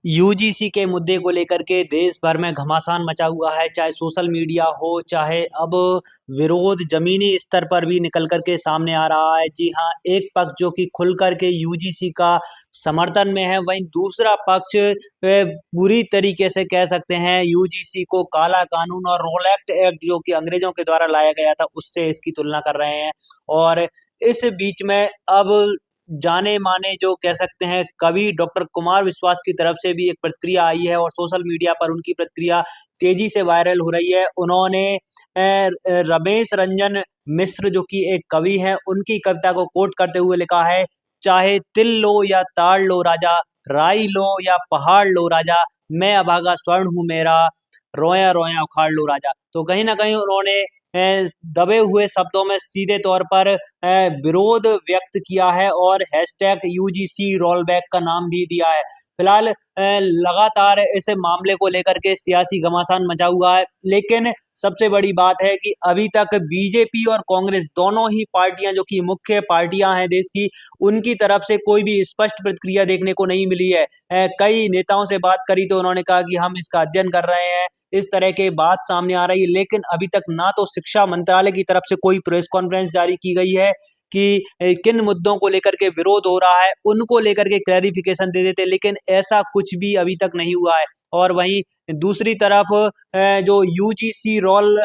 UGC के मुद्दे को लेकर के देश भर में घमासान मचा हुआ है, चाहे सोशल मीडिया हो, चाहे अब विरोध ज़मीनी स्तर पर भी निकल कर के सामने आ रहा है। जी हाँ, एक पक्ष जो कि खुल कर के यूजीसी का समर्थन में है, वहीं दूसरा पक्ष बुरी तरीके से कह सकते हैं यूजीसी को काला कानून और रोलैक्ट एक्ट जो कि अंग्रेज़ों के द्वारा लाया गया था, उससे इसकी तुलना कर रहे हैं। और इस बीच में अब जाने-माने जो कह सकते हैं कवि डॉक्टर कुमार विश्वास की तरफ से भी एक प्रतिक्रिया आई है और सोशल मीडिया पर उनकी प्रतिक्रिया तेज़ी से वायरल हो रही है। उन्होंने रमेश रंजन मिश्र जो कि एक कवि हैं, उनकी कविता को कोट करते हुए लिखा है, "चाहे तिल लो या ताड़ लो राजा, राई लो या पहाड़ लो राजा, मैं अभागा स्वर्ण हूँ मेरा, रोया-रोया उखाड़ लो राजा।" तो कहीं न कहीं उन्होंने दबे हुए शब्दों में सीधे तौर पर विरोध व्यक्त किया है और हैशटैग यूजीसी रोलबैक का नाम भी दिया है। फिलहाल लगातार इस मामले को लेकर के सियासी घमासान मचा हुआ है, लेकिन सबसे बड़ी बात है कि अभी तक बीजेपी और कांग्रेस दोनों ही पार्टियां जो कि मुख्य पार्टियां हैं देश की, उनकी तरफ से कोई भी स्पष्ट प्रतिक्रिया देखने को नहीं मिली है। कई नेताओं से बात करी तो उन्होंने कहा कि हम इसका अध्ययन कर रहे हैं, इस तरह की बात सामने आ रही है, लेकिन अभी तक ना तो शिक्षा मंत्रालय की तरफ से कोई प्रेस कॉन्फ्रेंस जारी की गई है कि किन मुद्दों को लेकर के विरोध हो रहा है, उनको लेकर के क्लैरिफिकेशन दे देते, लेकिन ऐसा कुछ भी अभी तक नहीं हुआ है। और वहीं दूसरी तरफ जो यूजीसी रोल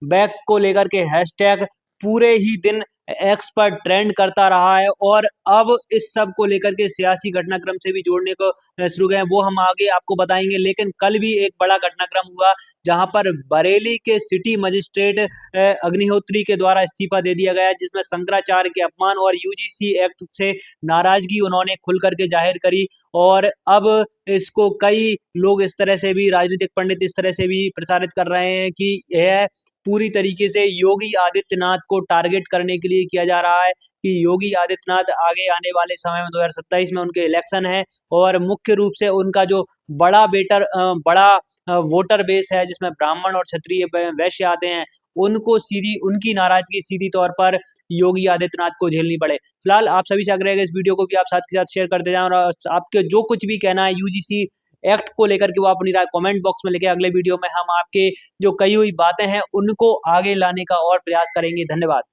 बैक को लेकर के हैशटैग पूरे ही दिन एक्स पर ट्रेंड करता रहा है और अब इस सब को लेकर के सियासी घटनाक्रम से भी जोड़ने को शुरू गए हैं, वो हम आगे आपको बताएंगे। लेकिन कल भी एक बड़ा घटनाक्रम हुआ जहां पर बरेली के सिटी मजिस्ट्रेट अग्निहोत्री के द्वारा इस्तीफा दे दिया गया, जिसमें शंकराचार्य के अपमान और यूजीसी एक्ट से नाराजगी उन्होंने खुल करके जाहिर करी। और अब इसको कई लोग इस तरह से भी, राजनीतिक पंडित इस तरह से भी प्रचारित कर रहे हैं कि यह पूरी तरीके से योगी आदित्यनाथ को टारगेट करने के लिए किया जा रहा है कि योगी आदित्यनाथ आगे आने वाले समय में 2027 में उनके इलेक्शन है और मुख्य रूप से उनका जो बड़ा वोटर बेस है, जिसमें ब्राह्मण और क्षत्रिय वैश्य आते हैं, उनको सीधी उनकी नाराजगी सीधी तौर पर योगी आदित्यनाथ को झेलनी पड़े। फिलहाल आप सभी से आग्रह है कि इस वीडियो को भी आप साथ के साथ शेयर करते जाएं और आपके जो कुछ भी कहना है यूजीसी एक्ट को लेकर के वो अपनी राय कमेंट बॉक्स में लिखे। अगले वीडियो में हम आपके जो कही हुई बातें हैं उनको आगे लाने का और प्रयास करेंगे। धन्यवाद।